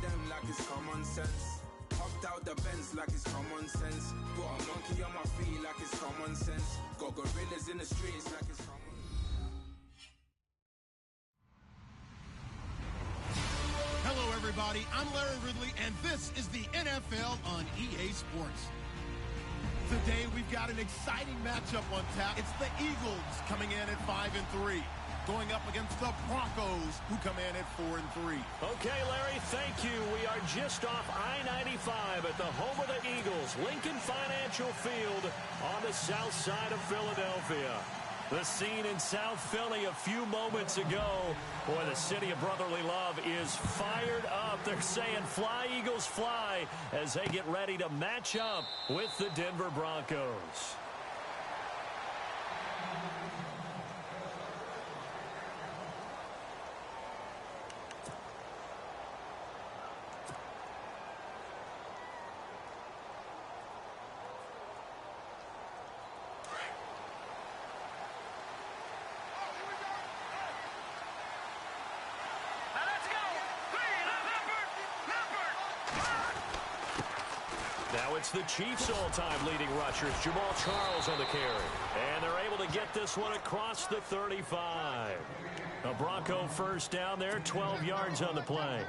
them like it's common sense. Hopped out the Benz like it's common sense. Put a monkey on my feet like it's common sense. Got gorillas in the streets like it's common. Hello, everybody. I'm Larry Ridley, and this is the NFL on EA Sports. Today, we've got an exciting matchup on tap. It's the Eagles coming in at 5-3. Going up against the Broncos, who come in at 4-3. Okay, Larry, thank you. We are just off I-95 at the home of the Eagles, Lincoln Financial Field on the south side of Philadelphia. The scene in South Philly a few moments ago. Boy, the city of brotherly love is fired up. They're saying, fly, Eagles, fly, as they get ready to match up with the Denver Broncos. Now it's the Chiefs' all-time leading rushers, Jamal Charles on the carry. And they're able to get this one across the 35. A Bronco first down there, 12 yards on the play.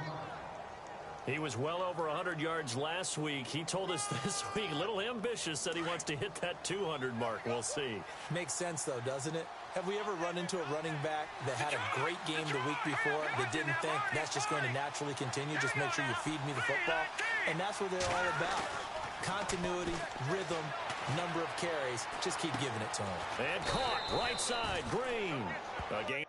He was well over 100 yards last week. He told us this week, a little ambitious, said he wants to hit that 200 mark. We'll see. Makes sense, though, doesn't it? Have we ever run into a running back that had a great game the week before that didn't think that's just going to naturally continue? Just make sure you feed me the football. And that's what they're all about. Continuity, rhythm, number of carries. Just keep giving it to him. And caught right side, Green. Again.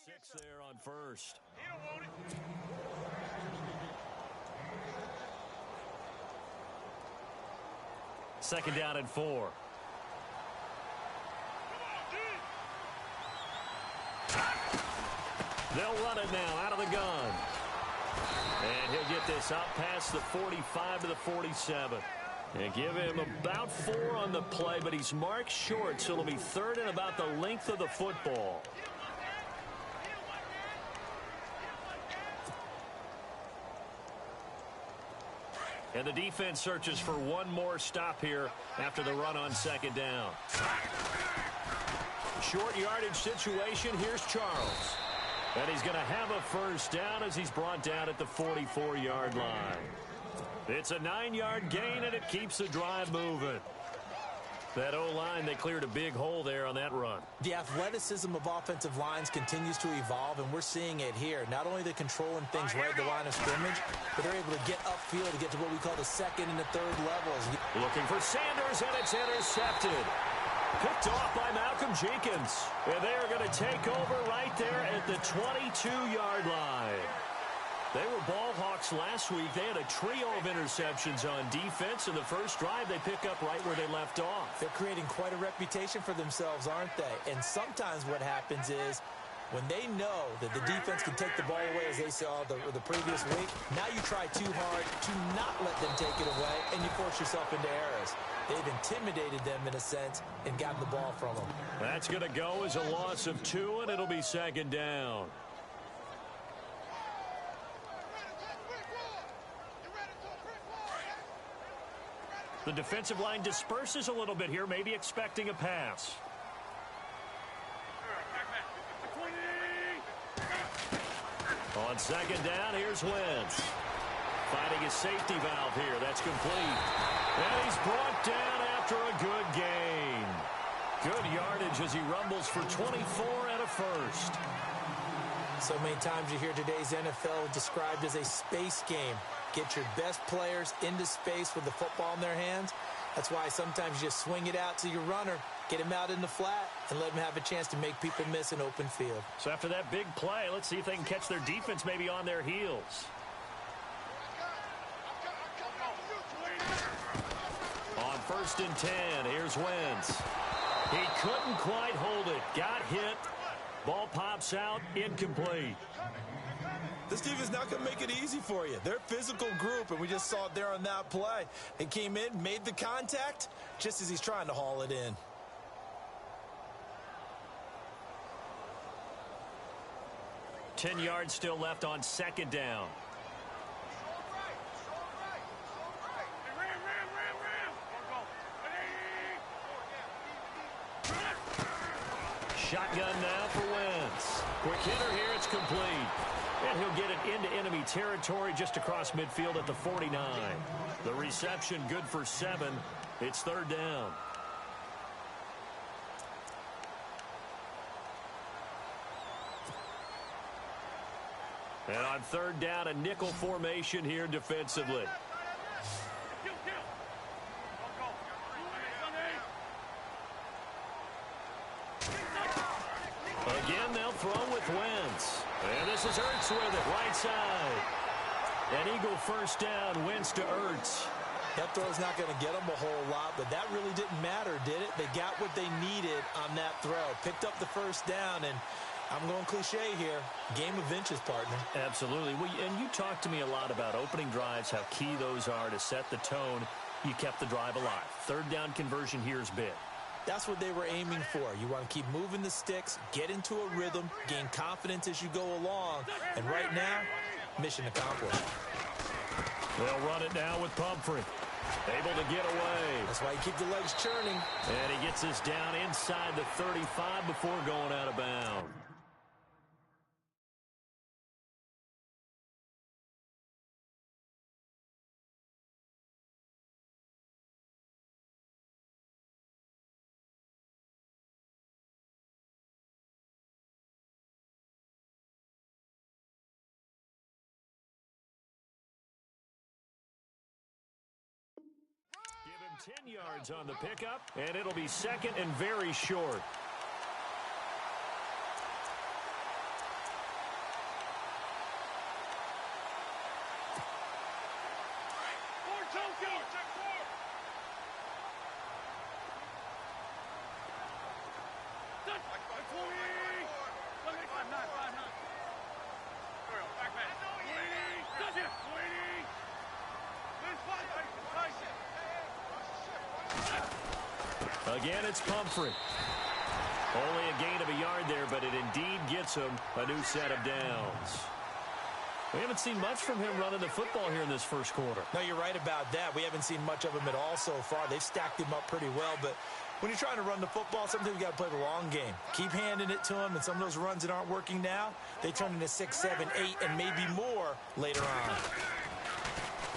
Six there on first. He don't want it. Second down and 4. They'll run it now out of the gun. And he'll get this out past the 45 to the 47. And give him about 4 on the play, but he's marked short, so it'll be third and about the length of the football. And the defense searches for one more stop here after the run on second down. Short yardage situation. Here's Charles. And he's going to have a first down as he's brought down at the 44-yard line. It's a 9-yard gain, and it keeps the drive moving. That O-line, they cleared a big hole there on that run. The athleticism of offensive lines continues to evolve, and we're seeing it here. Not only they're controlling things right at the line of scrimmage, but they're able to get upfield to get to what we call the second and the third levels. Looking for Sanders, and it's intercepted. Picked off by Malcolm Jenkins. And they are going to take over right there at the 22-yard line. They were ball hawks last week. They had a trio of interceptions on defense. In the first drive, they pick up right where they left off. They're creating quite a reputation for themselves, aren't they? And sometimes what happens is when they know that the defense can take the ball away, as they saw the previous week, now you try too hard to not let them take it away, and you force yourself into errors. They've intimidated them in a sense and gotten the ball from them. That's going to go as a loss of 2, and it'll be second down. The defensive line disperses a little bit here, maybe expecting a pass. On second down, here's Wentz. Finding his safety valve here. That's complete. And he's brought down after a good gain. Good yardage as he rumbles for 24 and a first. So many times you hear today's NFL described as a space game. Get your best players into space with the football in their hands. That's why sometimes you just swing it out to your runner, get him out in the flat, and let him have a chance to make people miss an open field. So after that big play, let's see if they can catch their defense maybe on their heels. On 1st and 10, here's Wentz. He couldn't quite hold it. Got hit. Ball pops out, incomplete. This defense not going to make it easy for you. They're a physical group, and we just saw it there on that play. They came in, made the contact, just as he's trying to haul it in. Ten yards still left on second down. Shotgun now for Wentz. Quick hitter here, it's complete. And he'll get it into enemy territory just across midfield at the 49. The reception good for 7. It's third down. And on third down, a nickel formation here defensively. Again, they'll throw with Wentz. And this is Ertz with it, right side. An Eagle first down, Wentz to Ertz. That throw's not going to get them a whole lot, but that really didn't matter, did it? They got what they needed on that throw. Picked up the first down, and I'm going cliche here. Game of inches, partner. Absolutely. Well, and you talked to me a lot about opening drives, how key those are to set the tone. You kept the drive alive. Third down conversion here is big. That's what they were aiming for. You want to keep moving the sticks, get into a rhythm, gain confidence as you go along. And right now, mission accomplished. They'll run it now with Pumphrey. Able to get away. That's why you keep the legs churning. And he gets us down inside the 35 before going out of bounds. Give him 10 yards on the pickup, and it'll be second and very short. Again, it's Pumphrey. Only a gain of a yard there, but it indeed gets him a new set of downs. We haven't seen much from him running the football here in this first quarter. No, you're right about that. We haven't seen much of him at all so far. They've stacked him up pretty well, but when you're trying to run the football, sometimes you got to play the long game. Keep handing it to him, and some of those runs that aren't working now, they turn into 6, 7, 8, and maybe more later on.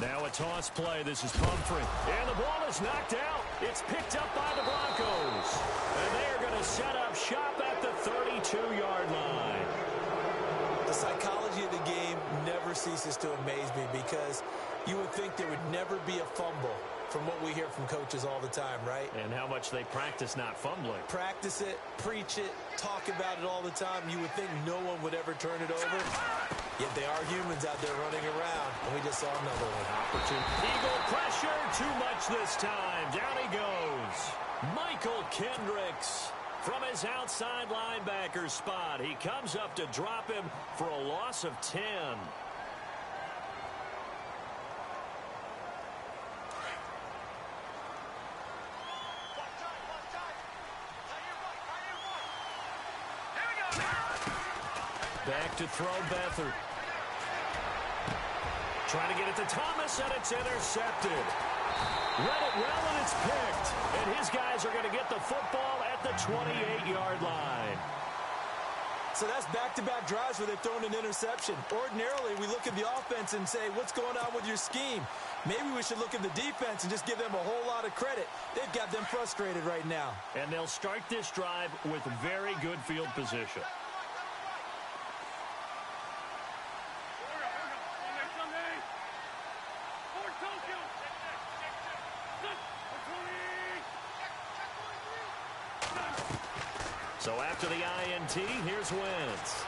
Now a toss play. This is Pumphrey. And the ball is knocked out. It's picked up by the Broncos. And they are going to set up shop at the 32-yard line. The psychology of the game never ceases to amaze me because you would think there would never be a fumble from what we hear from coaches all the time, right? And how much they practice not fumbling. Practice it, preach it, talk about it all the time. You would think no one would ever turn it over. Yet they are humans out there running around, and we just saw another one. Opportunity. Eagle pressure, too much this time. Down he goes. Michael Kendricks from his outside linebacker spot. He comes up to drop him for a loss of 10. Back to throw Beathard. Trying to get it to Thomas, and it's intercepted. Read it well, and it's picked. And his guys are going to get the football at the 28-yard line. So that's back-to-back drives where they've thrown an interception. Ordinarily, we look at the offense and say, what's going on with your scheme? Maybe we should look at the defense and just give them a whole lot of credit. They've got them frustrated right now. And they'll start this drive with very good field position. So after the INT, here's Wentz.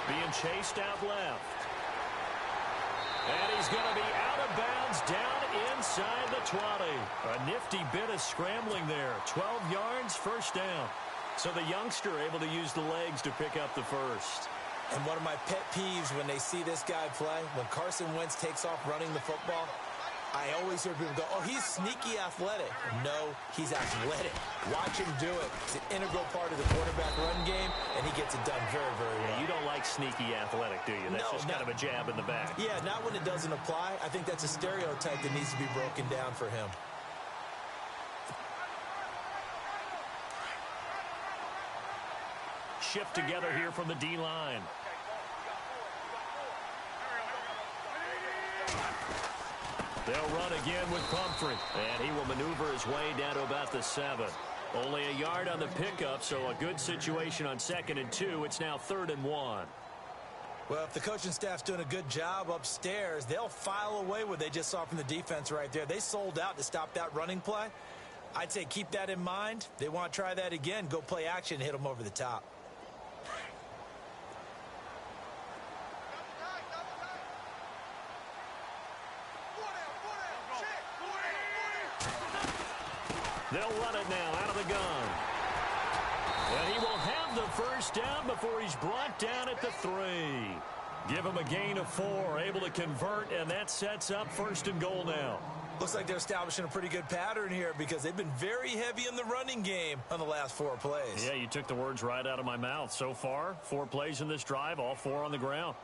Being chased out left. And he's going to be out of bounds down inside the 20. A nifty bit of scrambling there. 12 yards, first down. So the youngster able to use the legs to pick up the first. And one of my pet peeves when they see this guy play, when Carson Wentz takes off running the football, I always hear people go, oh, he's sneaky athletic. No, he's athletic. Watch him do it. It's an integral part of the quarterback run game, and he gets it done very, very well. Yeah, you don't like sneaky athletic, do you? That's just kind of a jab in the back. Yeah, not when it doesn't apply. I think that's a stereotype that needs to be broken down for him. Shift together here from the D-line. They'll run again with Pumphrey. And he will maneuver his way down to about the 7. Only a yard on the pickup, so a good situation on 2nd and 2. It's now 3rd and 1. Well, if the coaching staff's doing a good job upstairs, they'll file away what they just saw from the defense right there. They sold out to stop that running play. I'd say keep that in mind. They want to try that again. Go play action and hit them over the top. They'll run it now out of the gun. And he will have the first down before he's brought down at the 3. Give him a gain of 4, able to convert, and that sets up 1st and goal now. Looks like they're establishing a pretty good pattern here because they've been very heavy in the running game on the last 4 plays. Yeah, you took the words right out of my mouth. So far, 4 plays in this drive, all 4 on the ground.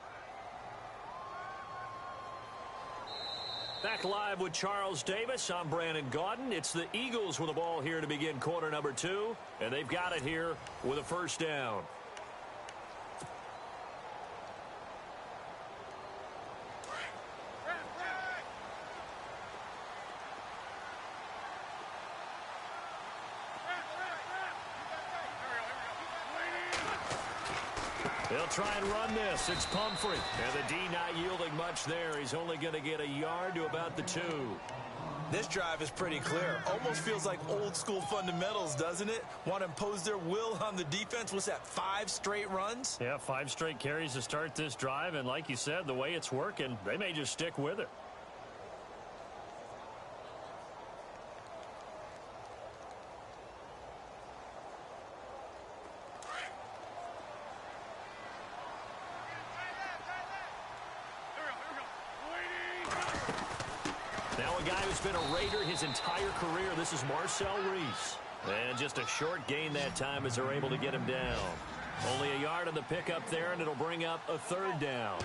Back live with Charles Davis. I'm Brandon Gaudin. It's the Eagles with the ball here to begin quarter number 2, and they've got it here with a first down. They'll try and run this. It's Pumphrey. And the D not yielding much there. He's only going to get a yard to about the 2. This drive is pretty clear. Almost feels like old school fundamentals, doesn't it? Want to impose their will on the defense. What's that, 5 straight runs? Yeah, 5 straight carries to start this drive. And like you said, the way it's working, they may just stick with it. Been a Raider his entire career. This is Marcel Reese. And just a short gain that time as they're able to get him down. Only a yard on the pickup there, and it'll bring up a 3rd down.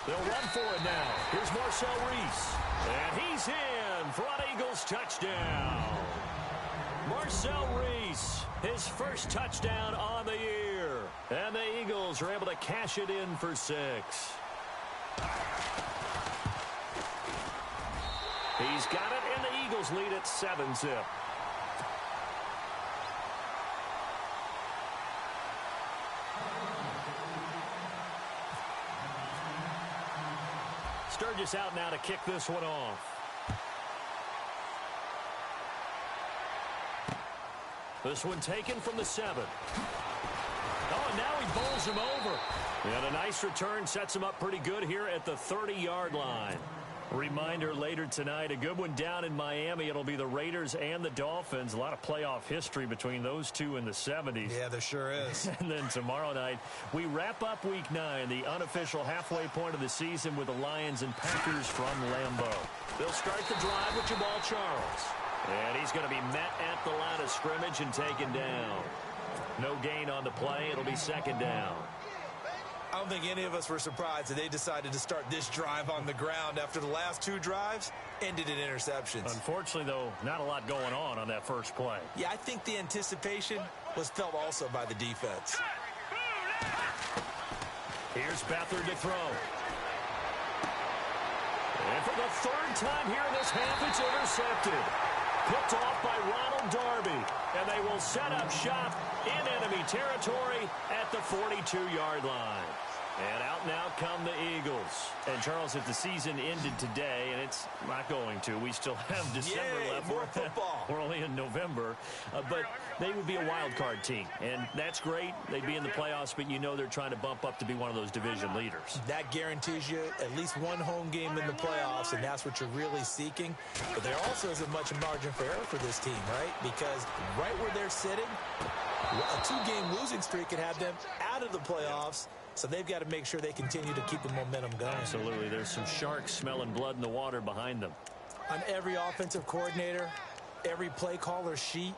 They'll run for it now. Here's Marcel Reese. And he's in for an Eagles touchdown. Marcel Reese, his first touchdown on the year. And the Eagles are able to cash it in for 6. He's got it, and the Eagles lead at 7-zip. Sturgis out now to kick this one off. This one taken from the 7. Oh, and now he bowls him over. And a nice return sets him up pretty good here at the 30-yard line. Reminder later tonight, a good one down in Miami. It'll be the Raiders and the Dolphins. A lot of playoff history between those two in the 70s. Yeah, there sure is. And then tomorrow night, we wrap up Week 9, the unofficial halfway point of the season with the Lions and Packers from Lambeau. They'll start the drive with Jamaal Charles. And he's going to be met at the line of scrimmage and taken down. No gain on the play. It'll be second down. I don't think any of us were surprised that they decided to start this drive on the ground after the last 2 drives ended in interceptions. Unfortunately, though, not a lot going on that first play. Yeah, I think the anticipation was felt also by the defense. Here's Beathard to throw. And for the 3rd time here in this half, it's intercepted. Picked off by Ronald Darby. And they will set up shop in enemy territory at the 42-yard line. And out now come the Eagles. And, Charles, if the season ended today, and it's not going to, we still have December left. More football. We're only in November. But they would be a wild card team. And that's great. They'd be in the playoffs, but you know they're trying to bump up to be one of those division leaders. That guarantees you at least one home game in the playoffs, and that's what you're really seeking. But there also isn't much margin for error for this team, right? Because right where they're sitting, a 2-game losing streak could have them out of the playoffs. So they've got to make sure they continue to keep the momentum going. Absolutely. There's some sharks smelling blood in the water behind them. On every offensive coordinator, every play caller sheet,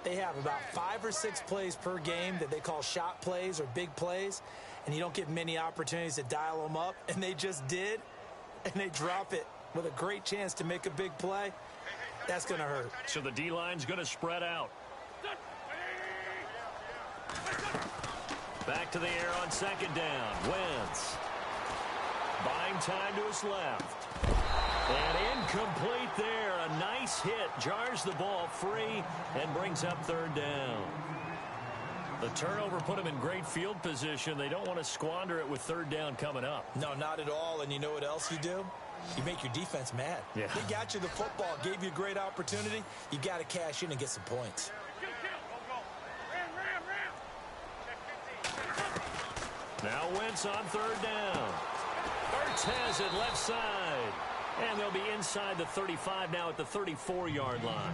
they have about 5 or 6 plays per game that they call shot plays or big plays. And you don't get many opportunities to dial them up. And they just did. And they drop it with a great chance to make a big play. That's going to hurt. So the D-line's going to spread out. Back to the air on second down. Wentz. Buying time to his left. And incomplete there. A nice hit. Jars the ball free and brings up 3rd down. The turnover put him in great field position. They don't want to squander it with 3rd down coming up. No, not at all. And you know what else you do? You make your defense mad. Yeah. They got you the football, gave you a great opportunity. You got to cash in and get some points. Now Wentz on 3rd down. Ertz has it left side. And they'll be inside the 35 now at the 34-yard line.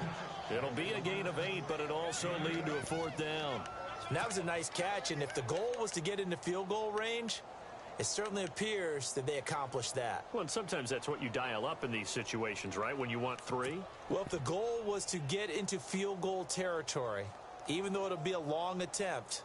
It'll be a gain of 8, but it'll also lead to a 4th down. And that was a nice catch, and if the goal was to get into field goal range, it certainly appears that they accomplished that. Well, and sometimes that's what you dial up in these situations, right, when you want 3? Well, if the goal was to get into field goal territory, even though it'll be a long attempt,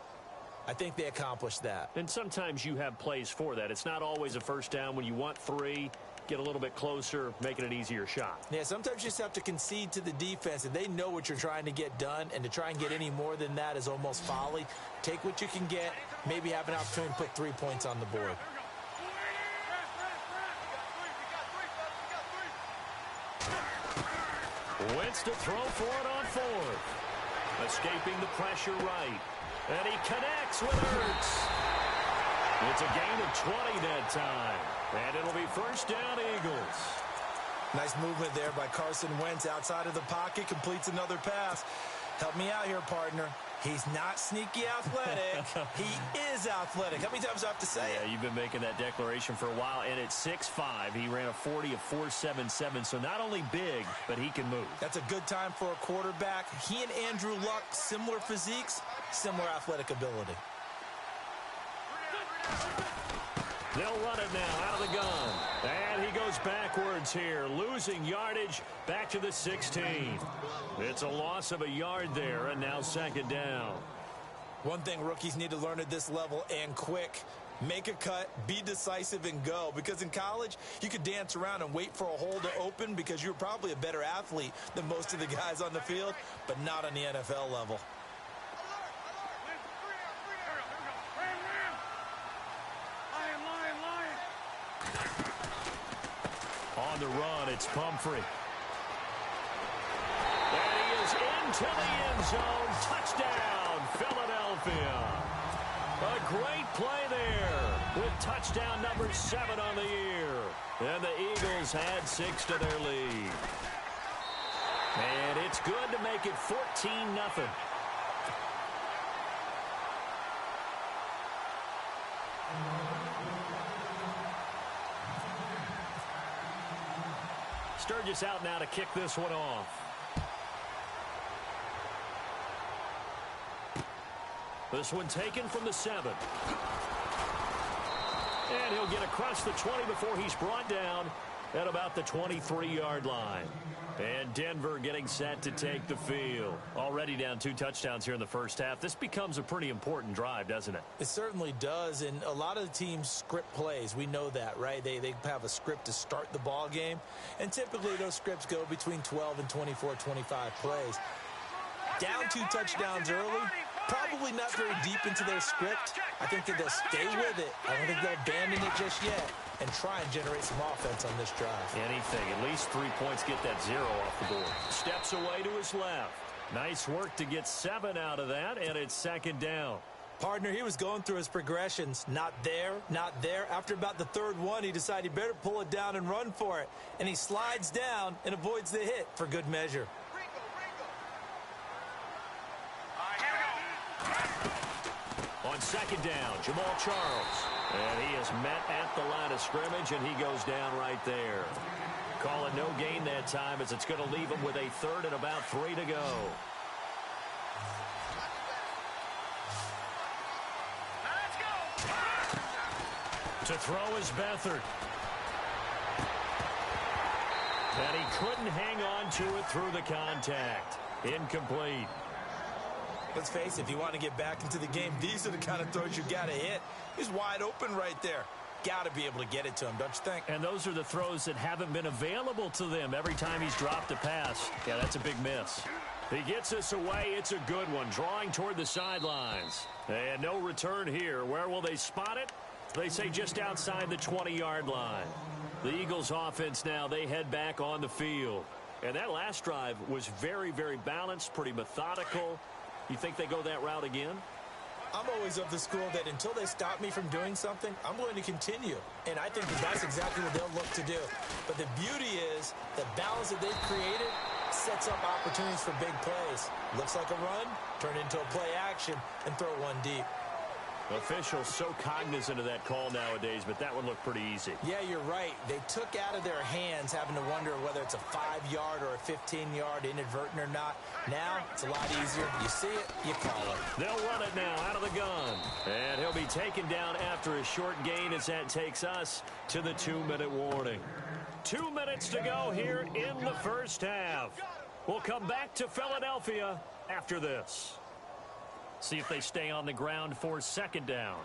I think they accomplished that. And sometimes you have plays for that. It's not always a first down. When you want 3, get a little bit closer, making it easier shot. Yeah, sometimes you just have to concede to the defense, and they know what you're trying to get done, and to try and get any more than that is almost folly. Take what you can get, maybe have an opportunity to put 3 points on the board. Wentz to throw for it on 4th. Escaping the pressure right. And he connects with Ertz. It's a gain of 20 that time. And it'll be 1st down, Eagles. Nice movement there by Carson Wentz outside of the pocket. Completes another pass. Help me out here, partner. He's not sneaky athletic. He is athletic. How many times do I have to say it? Yeah, you've been making that declaration for a while. And at 6'5", he ran a 40 of 4.77. So not only big, but he can move. That's a good time for a quarterback. He and Andrew Luck, similar physiques, similar athletic ability. They'll run it now out of the gun. And he goes backwards here, losing yardage back to the 16. It's a loss of a yard there, and now 2nd down. One thing rookies need to learn at this level, and quick, make a cut, be decisive, and go. Because in college, you could dance around and wait for a hole to open because you're probably a better athlete than most of the guys on the field, but not on the NFL level. On the run, it's Pumphrey. And he is into the end zone. Touchdown, Philadelphia. A great play there with touchdown number 7 on the year. And the Eagles add 6 to their lead. And it's good to make it 14-0. Sturgis out now to kick this one off. This one taken from the 7. And he'll get across the 20 before he's brought down at about the 23-yard line. And Denver getting set to take the field. Already down 2 touchdowns here in the first half. This becomes a pretty important drive, doesn't it? It certainly does, and a lot of the teams script plays. We know that, right? They have a script to start the ball game, and typically those scripts go between 12 and 24, 25 plays. Down 2 touchdowns early, probably not very deep into their script. I think that they'll stay with it. I don't think they'll abandon it just yet and try and generate some offense on this drive. Anything. At least 3 points, get that 0 off the board. Steps away to his left. Nice work to get 7 out of that, and it's 2nd down. Partner, he was going through his progressions. Not there, not there. After about the 3rd one, he decided he better pull it down and run for it. And he slides down and avoids the hit for good measure. On 2nd down, Jamal Charles. And he is met at the line of scrimmage, and he goes down right there. Calling no gain that time as it's going to leave him with a 3rd and about 3 to go. To throw is Beathard. And he couldn't hang on to it through the contact. Incomplete. Let's face it, if you want to get back into the game, these are the kind of throws you got to hit. He's wide open right there. Got to be able to get it to him, don't you think? And those are the throws that haven't been available to them every time he's dropped a pass. Yeah, that's a big miss. He gets us away. It's a good one, drawing toward the sidelines. And no return here. Where will they spot it? They say just outside the 20-yard line. The Eagles offense now, they head back on the field. And that last drive was very, very balanced, pretty methodical. You think they go that route again? I'm always of the school that until they stop me from doing something, I'm going to continue. And I think that's exactly what they'll look to do. But the beauty is the balance that they've created sets up opportunities for big plays. Looks like a run, turn it into a play action, and throw one deep. Officials so cognizant of that call nowadays, but that one looked pretty easy. Yeah, you're right. They took out of their hands having to wonder whether it's a 5-yard or a 15-yard inadvertent or not. Now, it's a lot easier. You see it, you call it. They'll run it now out of the gun. And he'll be taken down after a short gain as that takes us to the 2-minute warning. 2 minutes to go here in the first half. We'll come back to Philadelphia after this. See if they stay on the ground for 2nd down.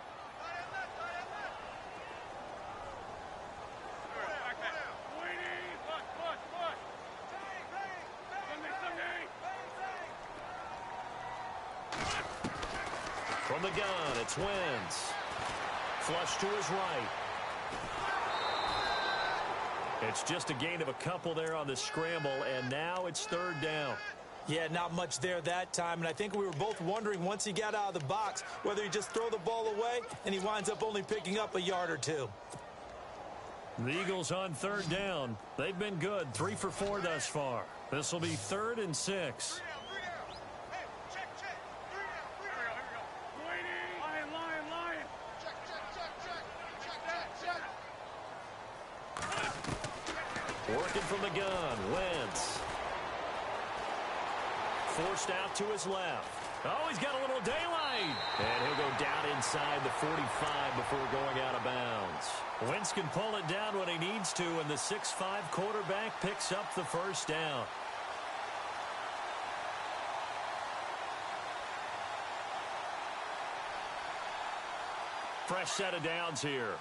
From the gun, it's Wentz. Flush to his right. It's just a gain of a couple there on the scramble, and now it's 3rd down. Yeah, not much there that time, and I think we were both wondering once he got out of the box whether he just throw the ball away and he winds up only picking up a yard or 2. The Eagles on 3rd down. They've been good, 3 for 4 thus far. This will be 3rd and 6. Working from the gun, Wentz. Forced out to his left. Oh, he's got a little daylight. And he'll go down inside the 45 before going out of bounds. Wentz can pull it down when he needs to, and the 6'5" quarterback picks up the 1st down. Fresh set of downs here.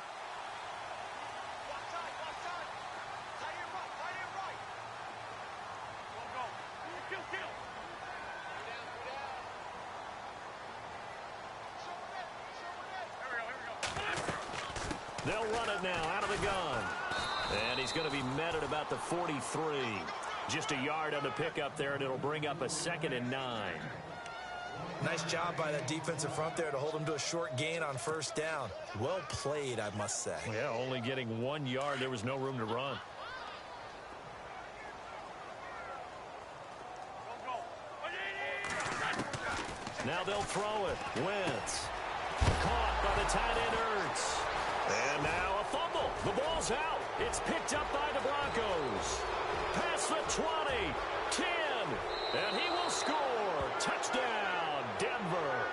They'll run it now out of the gun. And he's going to be met at about the 43. Just a yard on the pickup there, and it'll bring up a 2nd and 9. Nice job by that defensive front there to hold him to a short gain on 1st down. Well played, I must say. Yeah, only getting 1 yard. There was no room to run. Now they'll throw it. Wentz. Caught by the tight end Ertz. And now a fumble. The ball's out. It's picked up by the Broncos. Past the 20, 10, and he will score. Touchdown, Denver.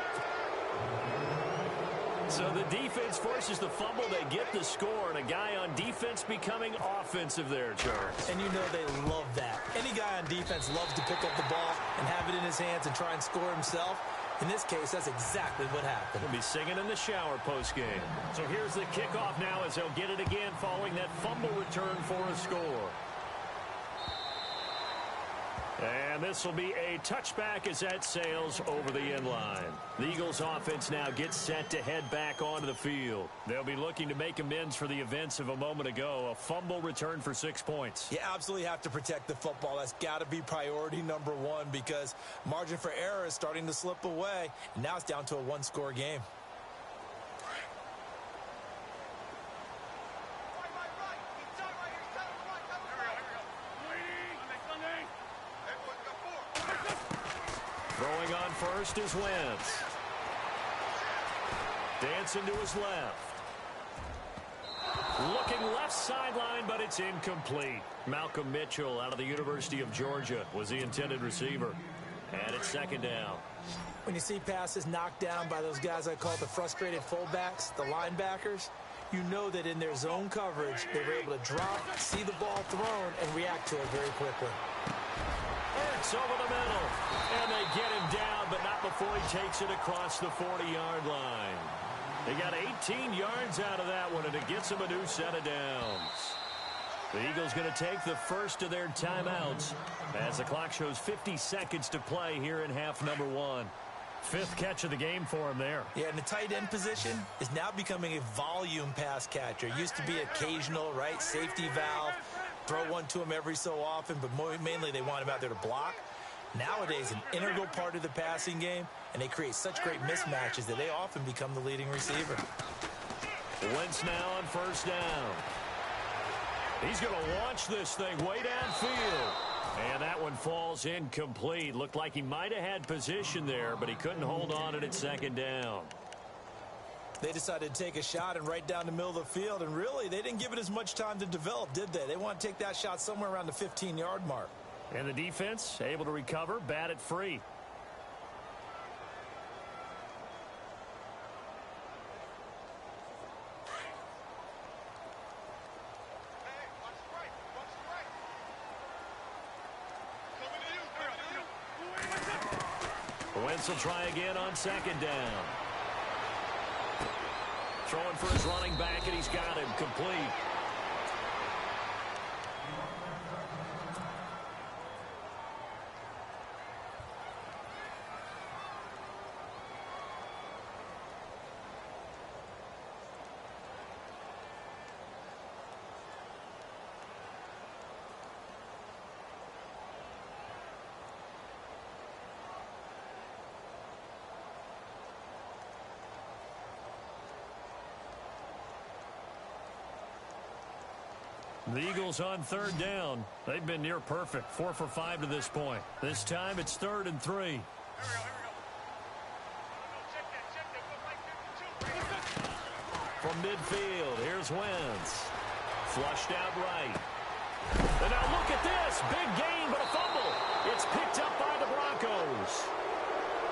So the defense forces the fumble. They get the score, and a guy on defense becoming offensive there, Charles. And you know they love that. Any guy on defense loves to pick up the ball and have it in his hands and try and score himself. In this case, that's exactly what happened. He'll be singing in the shower post-game. So here's the kickoff now as they'll get it again following that fumble return for a score. And this will be a touchback as that sails over the end line. The Eagles offense now gets set to head back onto the field. They'll be looking to make amends for the events of a moment ago. A fumble return for 6 points. You absolutely have to protect the football. That's got to be priority number one because margin for error is starting to slip away. And now it's down to a one-score game. Throwing on first is Wentz. Dancing to his left. Looking left sideline, but it's incomplete. Malcolm Mitchell out of the University of Georgia was the intended receiver. And it's second down. When you see passes knocked down by those guys I call the frustrated fullbacks, the linebackers, you know that in their zone coverage, they were able to drop, see the ball thrown, and react to it very quickly. Hurts over the middle. And they get him down, but not before he takes it across the 40-yard line. They got 18 yards out of that one, and it gets him a new set of downs. The Eagles going to take the first of their timeouts as the clock shows 50 seconds to play here in half number one. Fifth catch of the game for him there. Yeah, and the tight end position is now becoming a volume pass catcher. It used to be occasional, right? Safety valve. Throw one to him every so often, but mainly they want him out there to block. Nowadays, an integral part of the passing game, and they create such great mismatches that they often become the leading receiver. Wentz now on first down. He's going to launch this thing way downfield. And that one falls incomplete. Looked like he might have had position there, but he couldn't hold on at second down. They decided to take a shot and right down the middle of the field, and really, they didn't give it as much time to develop, did they? They want to take that shot somewhere around the 15-yard mark. And the defense able to recover, bat it free. Wentz will try again on second down. Throwing for his running back, and he's got him complete. The Eagles on third down. They've been near perfect. 4 for 5 to this point. This time it's 3rd and 3. From midfield, here's Wentz. Flushed out right. And now look at this. Big gain, but a fumble. It's picked up by the Broncos.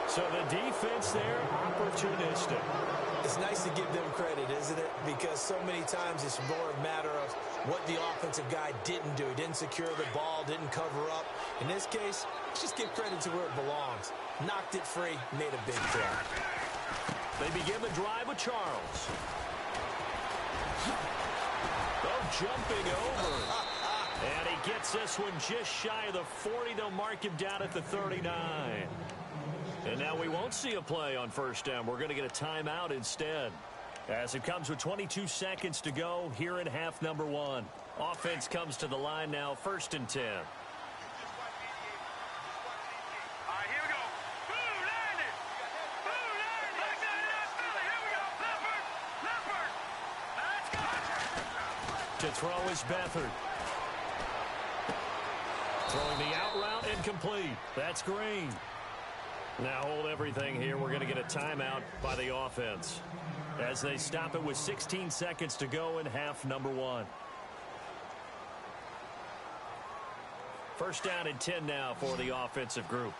So the defense there, opportunistic. It's nice to give them credit, isn't it? Because so many times it's more a matter of what the offensive guy didn't do. He didn't secure the ball, didn't cover up. In this case, let's just give credit to where it belongs. Knocked it free, made a big play. They begin the drive with Charles. Oh, jumping over. And he gets this one just shy of the 40. They'll mark him down at the 39. And now we won't see a play on first down. We're going to get a timeout instead. As it comes with 22 seconds to go here in half number one. Offense comes to the line now, 1st and 10. To throw is Beathard. Throwing the out route incomplete. That's Green. Now hold everything here. We're going to get a timeout by the offense as they stop it with 16 seconds to go in half number one. First down and 10 now for the offensive group.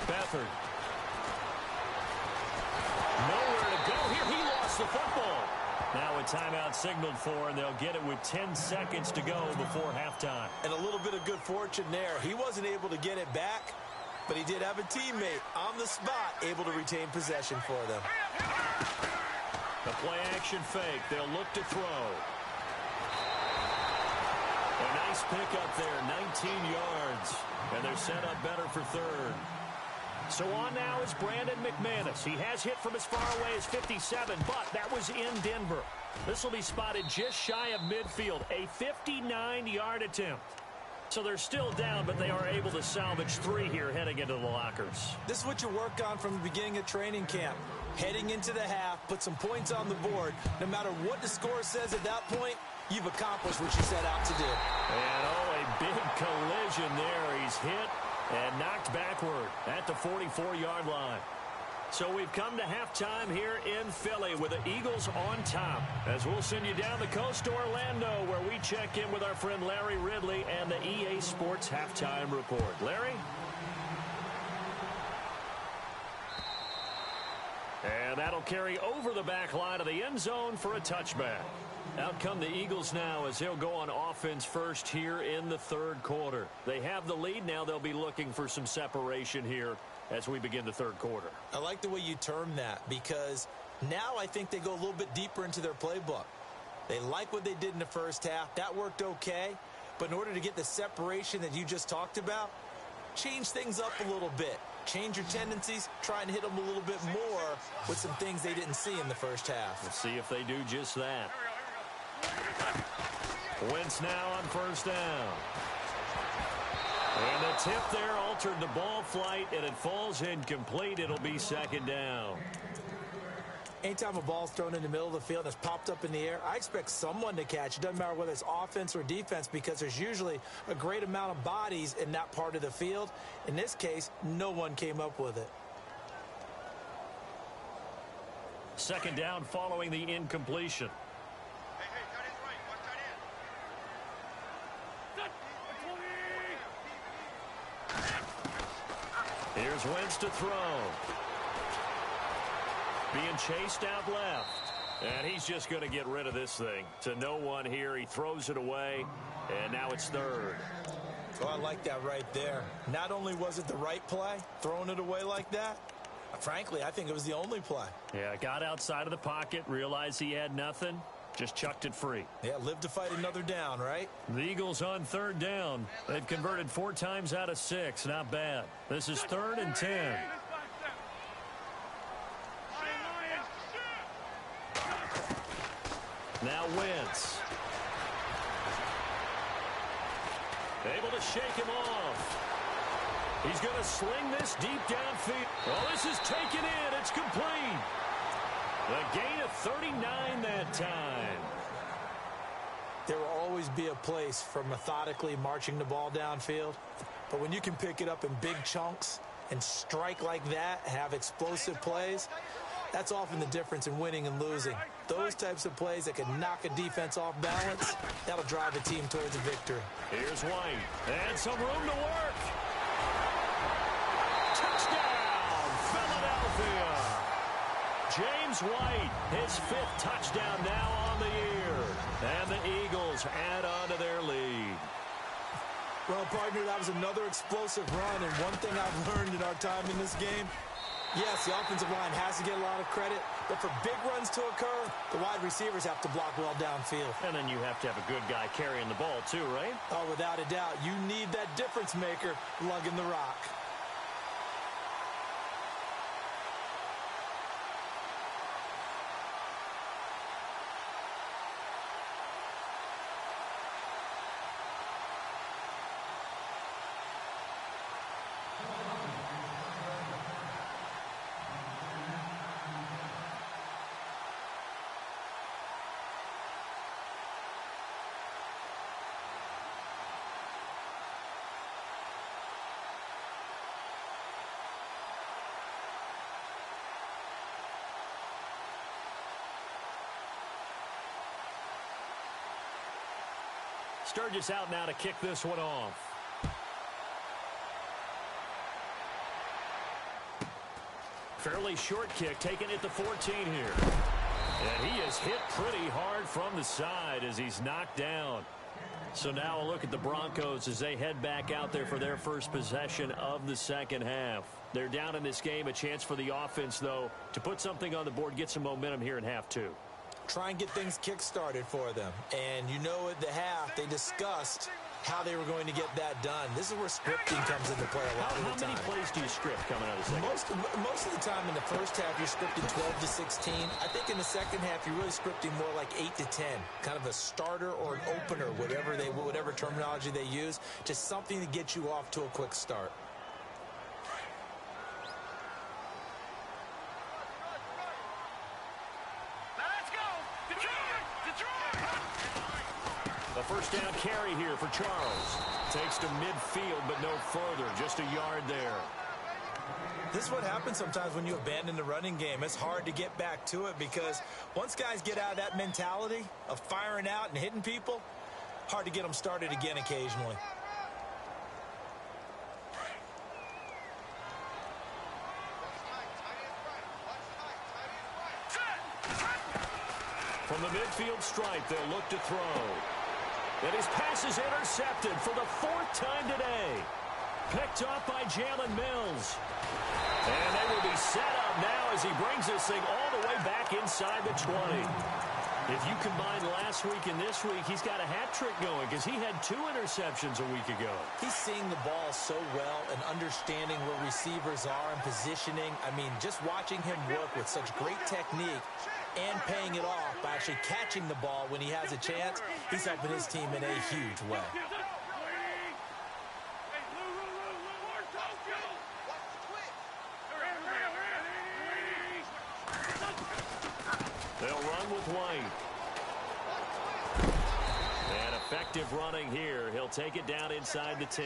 Beathard. Nowhere to go here. He lost the football. Now a timeout signaled for, and they'll get it with 10 seconds to go before halftime. And a little bit of good fortune there. He wasn't able to get it back, but he did have a teammate on the spot able to retain possession for them. The play-action fake. They'll look to throw. A nice pickup there, 19 yards. And they're set up better for third. So on now is Brandon McManus. He has hit from as far away as 57, but that was in Denver. This will be spotted just shy of midfield, a 59-yard attempt. So they're still down, but they are able to salvage 3 here heading into the lockers. This is what you work on from the beginning of training camp. Heading into the half, put some points on the board. No matter what the score says at that point, you've accomplished what you set out to do. And oh, a big collision there. He's hit and knocked backward at the 44-yard line. So we've come to halftime here in Philly with the Eagles on top. As we'll send you down the coast to Orlando, where we check in with our friend Larry Ridley and the EA Sports Halftime Report. Larry? And that'll carry over the back line of the end zone for a touchback. Out come the Eagles now as they'll go on offense first here in the third quarter. They have the lead. Now they'll be looking for some separation here as we begin the third quarter. I like the way you term that, because now I think they go a little bit deeper into their playbook. They like what they did in the first half. That worked okay. But in order to get the separation that you just talked about, change things up a little bit. Change your tendencies, try and hit them a little bit more with some things they didn't see in the first half. Let's see if they do just that. Wentz now on first down. And the tip there altered the ball flight, and it falls incomplete. It'll be second down. Anytime a ball's thrown in the middle of the field and it's popped up in the air, I expect someone to catch. It doesn't matter whether it's offense or defense, because there's usually a great amount of bodies in that part of the field. In this case, no one came up with it. Second down following the incompletion. Here's Wentz to throw. Being chased out left. And he's just going to get rid of this thing. To no one here. He throws it away. And now it's third. Oh, I like that right there. Not only was it the right play, throwing it away like that, frankly, I think it was the only play. Yeah, got outside of the pocket, realized he had nothing, just chucked it free. Yeah, live to fight another down, right? The Eagles on third down. They've converted 4 times out of 6. Not bad. This is 3rd and 10. Now Wentz. Able to shake him off. He's going to sling this deep downfield. Well, this is taken in. It's complete. The gain of 39 that time. There will always be a place for methodically marching the ball downfield. But when you can pick it up in big chunks and strike like that, have explosive plays, that's often the difference in winning and losing. Those types of plays that can knock a defense off balance, that'll drive a team towards a victory. Here's White. And some room to work. Touchdown, Philadelphia. James White, his 5th touchdown now on the year. And the Eagles add on to their lead. Well, partner, that was another explosive run. And one thing I've learned in our time in this game, yes, the offensive line has to get a lot of credit, but for big runs to occur, the wide receivers have to block well downfield. And then you have to have a good guy carrying the ball too, right? Oh, without a doubt. You need that difference maker lugging the rock. Sturgis out now to kick this one off. Fairly short kick, taken at the 14 here. And he is hit pretty hard from the side as he's knocked down. So now a look at the Broncos as they head back out there for their first possession of the second half. They're down in this game. A chance for the offense, though, to put something on the board, get some momentum here in half two. Try and get things kick-started for them. And you know at the half, they discussed how they were going to get that done. This is where scripting comes into play a lot of the time. How many plays do you script coming out of the second? Most of the time in the first half, you're scripting 12 to 16. I think in the second half, you're really scripting more like 8 to 10. Kind of a starter or an opener, whatever terminology they use. Just something to get you off to a quick start. A first down carry here for Charles. Takes to midfield, but no further. Just a yard there. This is what happens sometimes when you abandon the running game. It's hard to get back to it because once guys get out of that mentality of firing out and hitting people, hard to get them started again occasionally. From the midfield stripe, they'll look to throw. And his pass is intercepted for the fourth time today. Picked off by Jalen Mills. And they will be set up now as he brings this thing all the way back inside the 20. If you combine last week and this week, he's got a hat trick going because he had 2 interceptions a week ago. He's seeing the ball so well and understanding where receivers are and positioning. I mean, just watching him work with such great technique and paying it off by actually catching the ball when he has a chance, he's helping his team in a huge way. They'll run with White. And effective running here. He'll take it down inside the 10.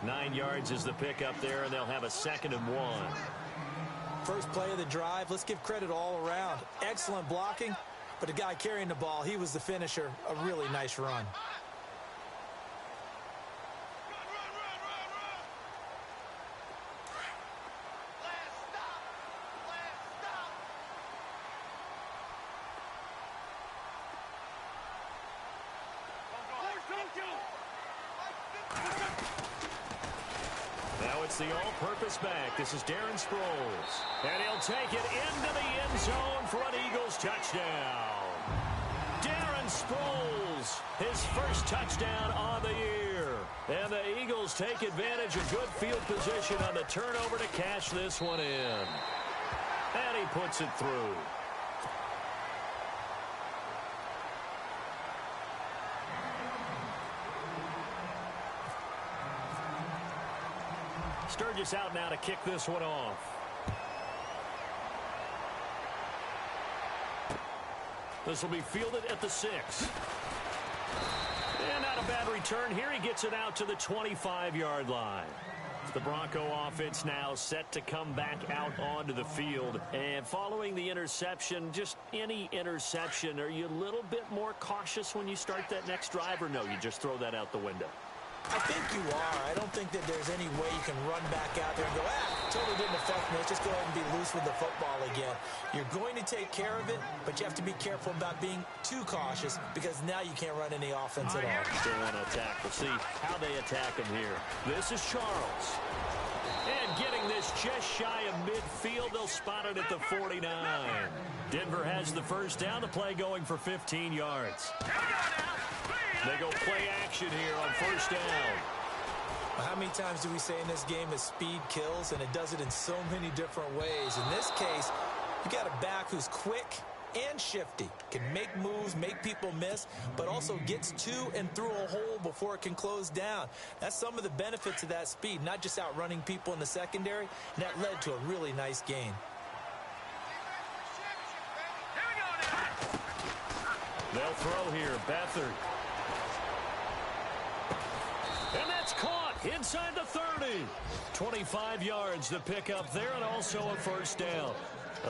9 yards is the pickup there, and they'll have a 2nd and 1. First play of the drive, let's give credit all around. Excellent blocking, but the guy carrying the ball, he was the finisher. A really nice run. Now it's the all-purpose back. This is Darren Sproles. And he'll take it into the end zone for an Eagles touchdown. Darren Sproles, his first touchdown on the year. And the Eagles take advantage of good field position on the turnover to cash this one in. And he puts it through. Sturgis out now to kick this one off. This will be fielded at the 6. And not a bad return here. He gets it out to the 25-yard line. The Bronco offense now set to come back out onto the field. And following the interception, just any interception, are you a little bit more cautious when you start that next drive, or no, you just throw that out the window? I think you are. I don't think that there's any way you can run back out there and go, totally didn't affect me. Let's just go ahead and be loose with the football again. You're going to take care of it, but you have to be careful about being too cautious because now you can't run any offense at all. Still want to attack. We'll see how they attack him here. This is Charles. And getting this just shy of midfield, they'll spot it at the 49. Denver has the first down. The play going for 15 yards. They go play action here on first down. Well, how many times do we say in this game that speed kills, and it does it in so many different ways? In this case, you got a back who's quick and shifty, can make moves, make people miss, but also gets to and through a hole before it can close down. That's some of the benefits of that speed, not just outrunning people in the secondary, and that led to a really nice gain. They'll throw here, Beathard. And that's caught inside the 30. 25 yards to pick up there, and also a first down.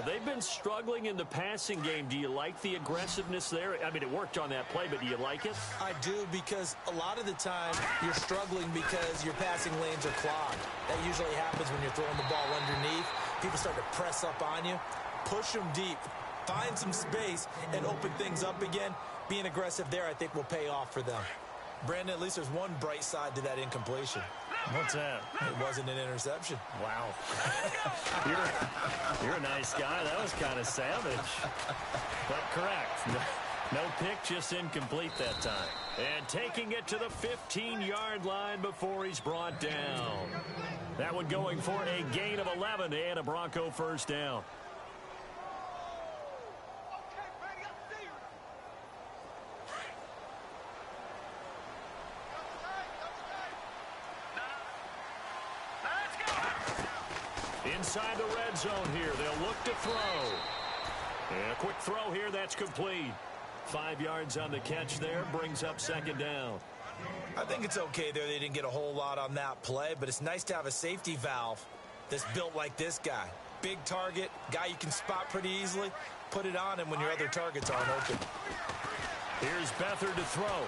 They've been struggling in the passing game. Do you like the aggressiveness there? I mean, it worked on that play, but do you like it? I do, because a lot of the time you're struggling because your passing lanes are clogged. That usually happens when you're throwing the ball underneath. People start to press up on you. Push them deep. Find some space and open things up again. Being aggressive there, I think, will pay off for them. Brandon, at least there's one bright side to that incompletion. What's that? It wasn't an interception. Wow. You're a nice guy. That was kind of savage. But correct. No pick, just incomplete that time. And taking it to the 15-yard line before he's brought down. That one going for a gain of 11 and a Bronco first down. Inside the red zone here, they'll look to throw. And a quick throw here, that's complete. 5 yards on the catch there, brings up second down. I think it's okay there. They didn't get a whole lot on that play, but it's nice to have a safety valve that's built like this guy. Big target, guy you can spot pretty easily. Put it on him when your other targets aren't open. Here's Beathard to throw.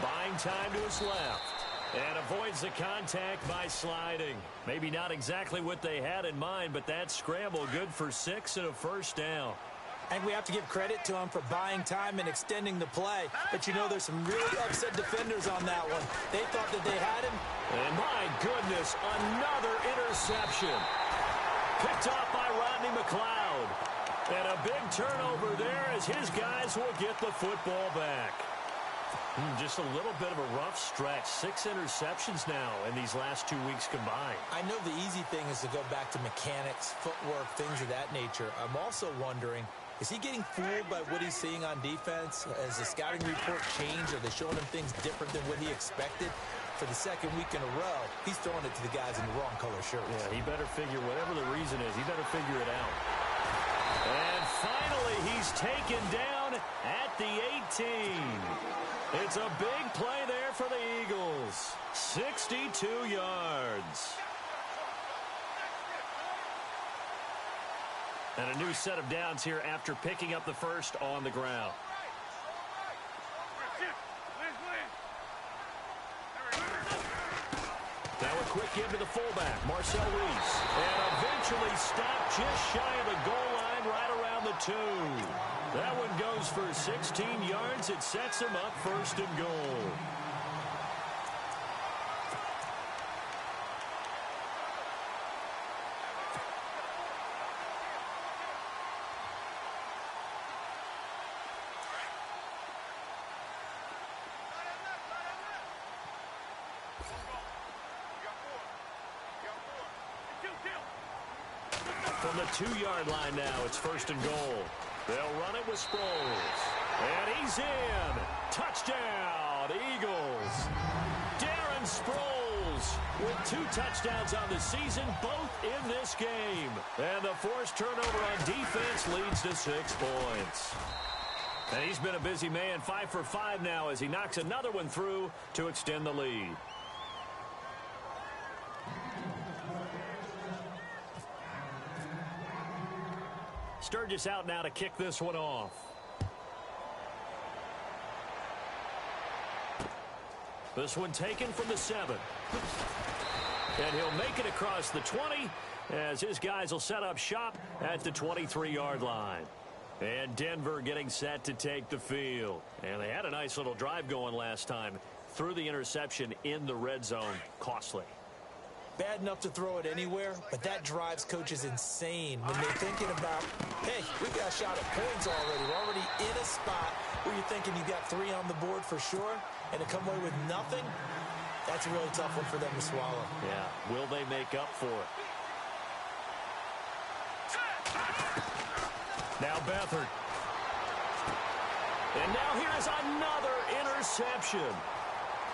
Buying time to his left. And avoids the contact by sliding. Maybe not exactly what they had in mind, but that scramble good for 6 and a first down. And we have to give credit to him for buying time and extending the play. But you know, there's some really upset defenders on that one. They thought that they had him. And my goodness, another interception. Picked off by Rodney McLeod. And a big turnover there as his guys will get the football back. Just a little bit of a rough stretch. 6 interceptions now in these last 2 weeks combined. I know the easy thing is to go back to mechanics, footwork, things of that nature. I'm also wondering, is he getting fooled by what he's seeing on defense? Has the scouting report changed? Are they showing him things different than what he expected? For the second week in a row, he's throwing it to the guys in the wrong color shirts. Yeah, he better figure, whatever the reason is, he better figure it out. And finally, he's taken down at the 18. It's a big play there for the Eagles. 62 yards. And a new set of downs here after picking up the first on the ground. Now a quick give to the fullback, Marcel Reese. And eventually stopped just shy of the goal line right around the 2. That one goes for 16 yards. It sets him up first and goal. From the 2-yard line now, it's first and goal. They'll run it with Sproles. And he's in. Touchdown, Eagles. Darren Sproles with 2 touchdowns on the season, both in this game. And the forced turnover on defense leads to 6 points. And he's been a busy man, 5 for 5 now as he knocks another one through to extend the lead. Sturgis out now to kick this one off. This one taken from the 7. And he'll make it across the 20 as his guys will set up shop at the 23-yard line. And Denver getting set to take the field. And they had a nice little drive going last time. Threw the interception in the red zone. Costly. Bad enough to throw it anywhere, but that drives coaches insane when they're thinking about, hey, we got a shot at points already. We're already in a spot where you're thinking you got 3 on the board for sure, and to come away with nothing, that's a really tough one for them to swallow. Yeah, will they make up for it? Now Beathard. And now here's another interception.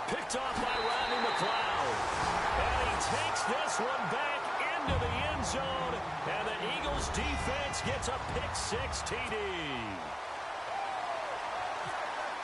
Picked off by Rodney McLeod. And he takes this one back into the end zone. And the Eagles defense gets a pick-6 TD.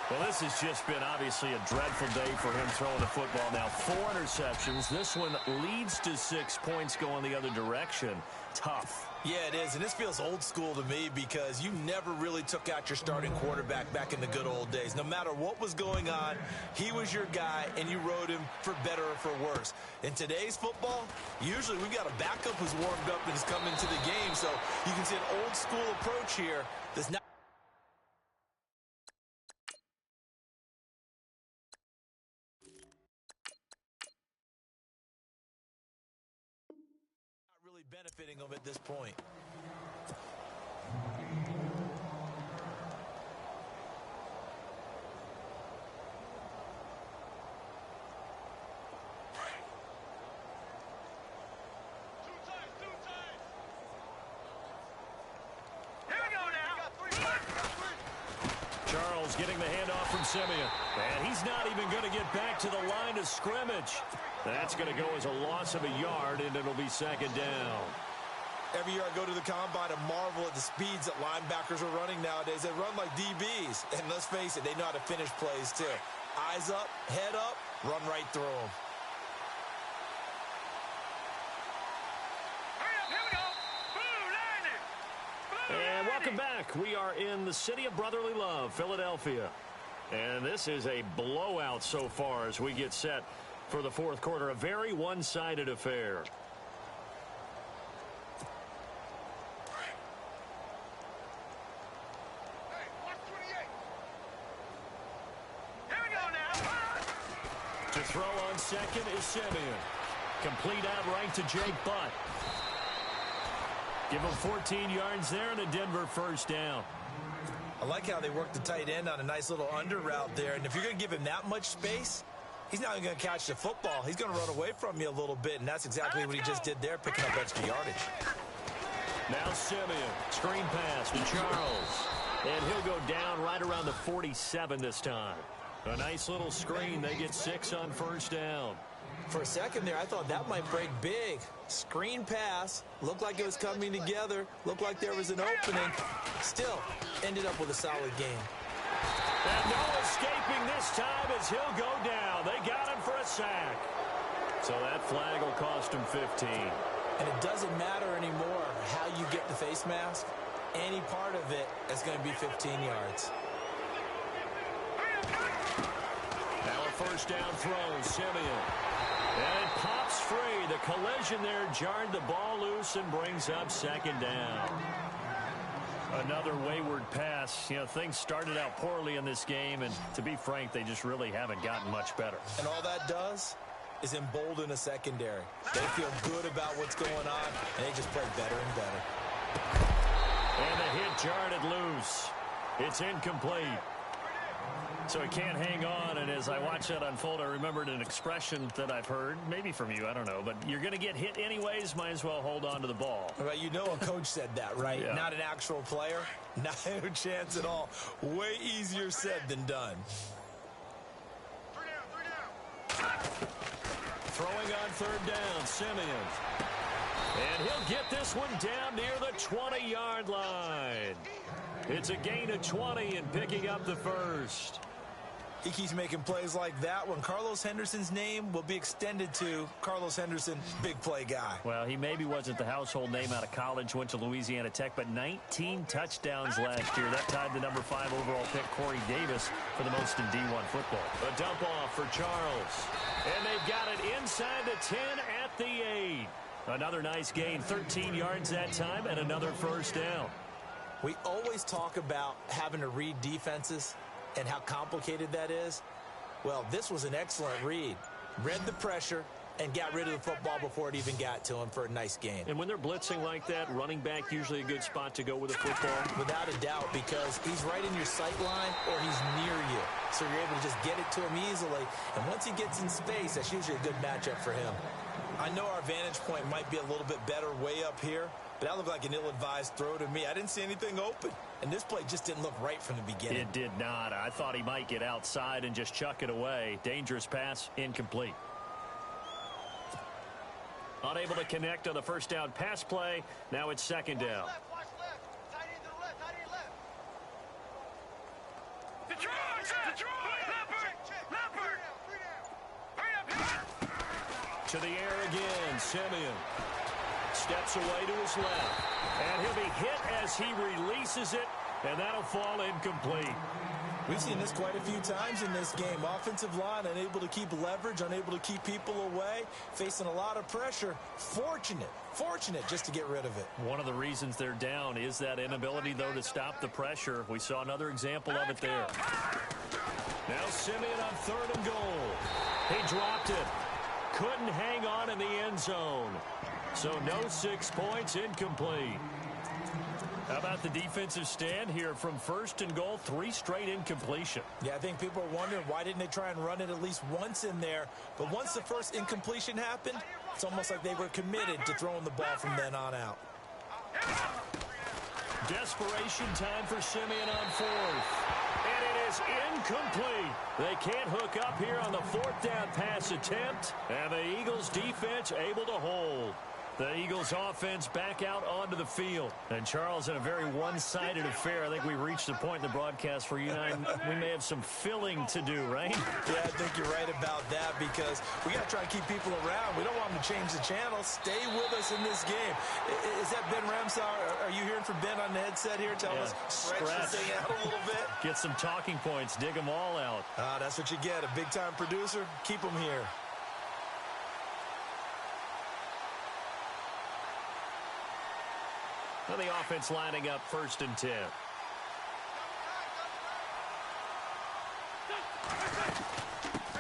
Well, this has just been obviously a dreadful day for him throwing the football. Now 4 interceptions. This one leads to 6 points going the other direction. Tough. Yeah, it is, and this feels old school to me because you never really took out your starting quarterback back in the good old days. No matter what was going on, he was your guy, and you rode him for better or for worse. In today's football, usually we've got a backup who's warmed up and has come into the game, so you can see an old school approach here that's not really benefiting them at this point. Charles getting the handoff from Simeon. And he's not even going to get back to the line of scrimmage. That's going to go as a loss of a yard, and it'll be second down. Every year I go to the combine and marvel at the speeds that linebackers are running nowadays. They run like DBs. And let's face it, they know how to finish plays too. Eyes up, head up, run right through them. And welcome back. We are in the city of brotherly love, Philadelphia. And this is a blowout so far as we get set for the fourth quarter. A very one-sided affair. To throw on second is Simeon. Complete out right to Jake Butt. Give him 14 yards there and a Denver first down. I like how they work the tight end on a nice little under route there. And if you're going to give him that much space, he's not even going to catch the football. He's going to run away from you a little bit, and that's exactly what he just did there, picking up extra yardage. Now Simeon, screen pass to Charles. And he'll go down right around the 47 this time. A nice little screen. They get 6 on first down. For a second there, I thought that might break big. Screen pass. Looked like it was coming together. Looked like there was an opening. Still, ended up with a solid game. And no escaping this time as he'll go down. They got him for a sack. So that flag will cost him 15. And it doesn't matter anymore how you get the face mask. Any part of it is going to be 15 yards. Now a first down throw, Simeon. And it pops free. The collision there jarred the ball loose and brings up second down. Another wayward pass. You know, things started out poorly in this game, and to be frank, they just really haven't gotten much better. And all that does is embolden a secondary. They feel good about what's going on, and they just play better and better. And the hit jarred it loose. It's incomplete. So he can't hang on, and as I watch that unfold, I remembered an expression that I've heard, maybe from you, I don't know, but you're going to get hit anyways, might as well hold on to the ball. Well, you know a coach said that, right? Yeah. Not an actual player. Not a chance at all. Way easier said than done. Throwing on third down, Simeon. And he'll get this one down near the 20-yard line. It's a gain of 20 and picking up the first. He keeps making plays like that when Carlos Henderson's name will be extended to Carlos Henderson, big play guy. Well, he maybe wasn't the household name out of college, went to Louisiana Tech, but 19 touchdowns last year. That tied the number 5 overall pick, Corey Davis, for the most in D1 football. A dump off for Charles. And they've got it inside the 10 at the 8. Another nice gain, 13 yards that time, and another first down. We always talk about having to read defenses and how complicated that is. Well, this was an excellent read. Read the pressure and got rid of the football before it even got to him for a nice gain. And when they're blitzing like that, running back usually a good spot to go with the football? Without a doubt, because he's right in your sight line or he's near you. So you're able to just get it to him easily. And once he gets in space, that's usually a good matchup for him. I know our vantage point might be a little bit better way up here, but that looked like an ill-advised throw to me. I didn't see anything open, and this play just didn't look right from the beginning. It did not. I thought he might get outside and just chuck it away. Dangerous pass, incomplete. Unable to connect on the first down pass play. Now it's second down. Watch left. Tight end to the left. Tight end left. To the air again, Simeon. Steps away to his left. And he'll be hit as he releases it, and that'll fall incomplete. We've seen this quite a few times in this game. Offensive line unable to keep leverage, unable to keep people away, facing a lot of pressure. Fortunate just to get rid of it. One of the reasons they're down is that inability, though, to stop the pressure. We saw another example of it there. Now Simeon on 3rd and goal. He dropped it. Couldn't hang on in the end zone. So no 6 points, incomplete. How about the defensive stand here from 1st and goal, 3 straight incompletion? Yeah, I think people are wondering why didn't they try and run it at least once in there. But once the first incompletion happened, it's almost like they were committed to throwing the ball from then on out. Desperation time for Simeon on 4th. And it is incomplete. They can't hook up here on the 4th down pass attempt. And the Eagles defense able to hold. The Eagles offense back out onto the field. And Charles, in a very one-sided affair, I think we reached the point in the broadcast where you and I, we may have some filling to do, right? Yeah, I think you're right about that because we got to try and keep people around. We don't want them to change the channel. Stay with us in this game. Is that Ben Ramsar? Are you hearing from Ben on the headset here? Tell us, stretch this thing out a little bit. Get some talking points. Dig them all out. That's what you get. A big-time producer. Keep them here. Well, the offense lining up 1st and 10.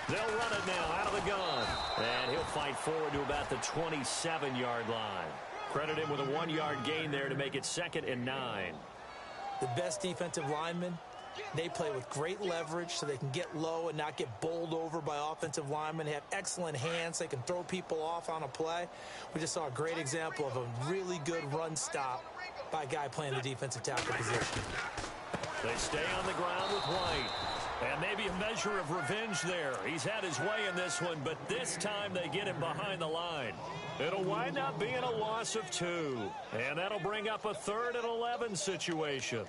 They'll run it now out of the gun. And he'll fight forward to about the 27-yard line. Credit him with a 1-yard gain there to make it 2nd and 9. The best defensive linemen, they play with great leverage so they can get low and not get bowled over by offensive linemen. They have excellent hands. They can throw people off on a play. We just saw a great example of a really good run stop by a guy playing the defensive tackle position. They stay on the ground with White. And maybe a measure of revenge there. He's had his way in this one, but this time they get him behind the line. It'll wind up being a loss of 2. And that'll bring up a 3rd and 11 situation.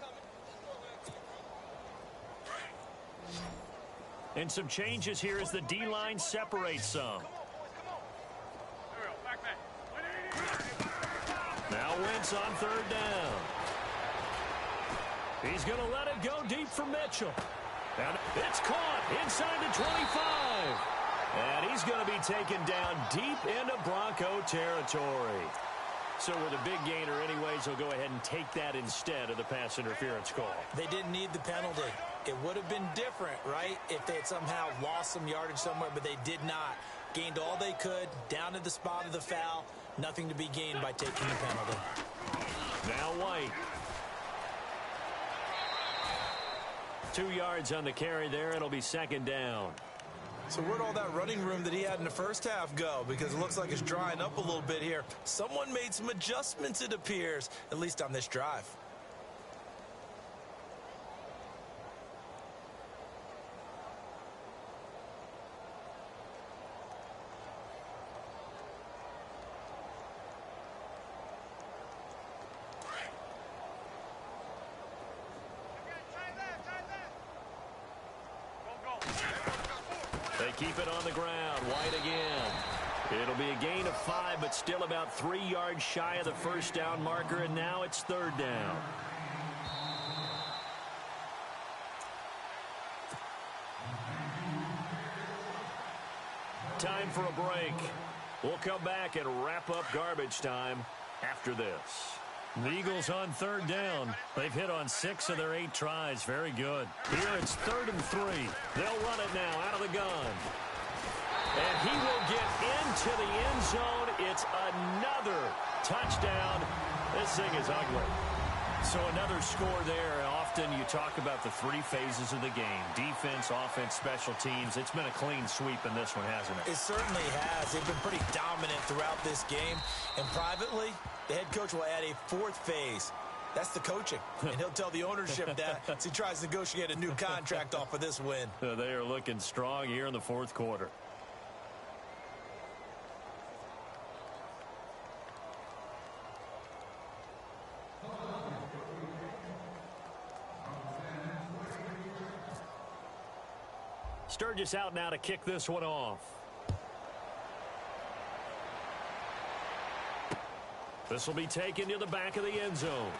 And some changes here as the D-line separates some. Now Wentz on 3rd down. He's going to let it go deep for Mitchell. And it's caught inside the 25. And he's going to be taken down deep into Bronco territory. So with a big gainer anyways, he'll go ahead and take that instead of the pass interference call. They didn't need the penalty. It would have been different, right, if they had somehow lost some yardage somewhere, but they did not. Gained all they could, down to the spot of the foul. Nothing to be gained by taking the penalty. Now White. 2 yards on the carry there. It'll be 2nd down. So where'd all that running room that he had in the first half go? Because it looks like it's drying up a little bit here. Someone made some adjustments, it appears, at least on this drive. They keep it on the ground. White again. It'll be a gain of 5, but still about 3 yards shy of the 1st down marker, and now it's 3rd down. Time for a break. We'll come back and wrap up garbage time after this. The Eagles on 3rd down. They've hit on 6 of their 8 tries. Very good. Here it's 3rd and 3. They'll run it now out of the gun. And he will get into the end zone. It's another touchdown. This thing is ugly. So another score there. Often you talk about the 3 phases of the game. Defense, offense, special teams. It's been a clean sweep in this one, hasn't it? It certainly has. They've been pretty dominant throughout this game. And privately, the head coach will add a 4th phase. That's the coaching. And he'll tell the ownership that as he tries to negotiate a new contract off of this win. They are looking strong here in the 4th quarter. Sturgis out now to kick this one off. This will be taken to the back of the end zone.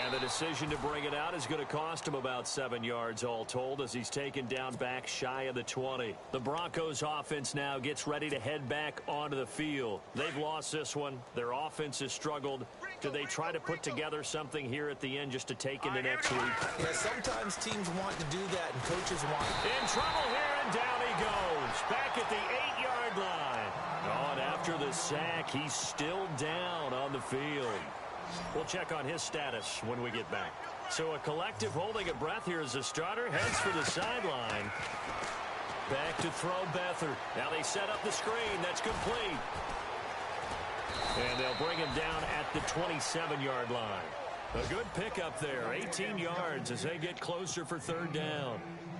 And the decision to bring it out is going to cost him about 7 yards all told as he's taken down back shy of the 20. The Broncos offense now gets ready to head back onto the field. They've lost this one. Their offense has struggled. Do they try to put together something here at the end just to take into next week? Yeah, sometimes teams want to do that and coaches want. In trouble here, and down he goes. Back at the 8-yard line. Oh, and after the sack, he's still down on the field. We'll check on his status when we get back. So a collective holding a breath here as the starter heads for the sideline. Back to throw Beathard. Now they set up the screen. That's complete. And they'll bring him down at the 27-yard line. A good pickup there. 18 yards as they get closer for third down.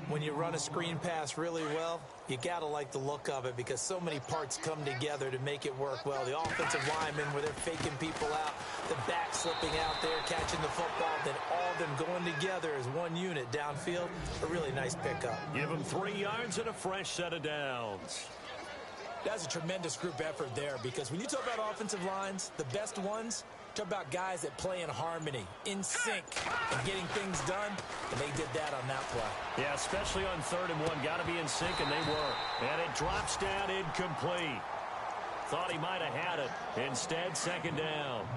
When you run a screen pass really well, you got to like the look of it because so many parts come together to make it work well. The offensive linemen where they're faking people out, the back slipping out there, catching the football, then all of them going together as one unit downfield. A really nice pickup. Give them 3 yards and a fresh set of downs. That's a tremendous group effort there because when you talk about offensive lines, the best ones, talk about guys that play in harmony, in sync, and getting things done, and they did that on that play. Yeah, especially on 3rd and 1. Got to be in sync, and they were. And it drops down incomplete. Thought he might have had it. Instead, 2nd down.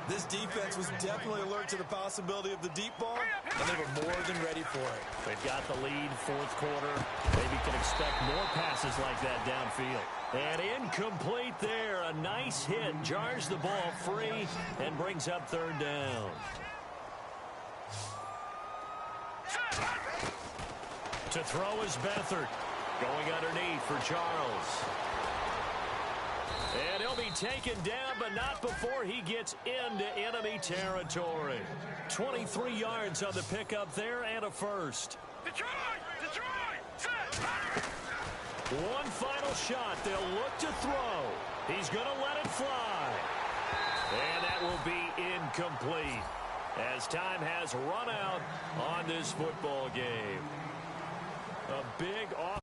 This defense was definitely alert to the possibility of the deep ball, and they were more than ready for it. They've got the lead, 4th quarter. Maybe can expect more passes like that downfield. And incomplete there. A nice hit. Jars the ball free and brings up 3rd down. To throw is Beathard. Going underneath for Charles. And he'll be taken down, but not before he gets into enemy territory. 23 yards on the pickup there and a first. Detroit! One final shot. They'll look to throw. He's going to let it fly. And that will be incomplete as time has run out on this football game. A big off.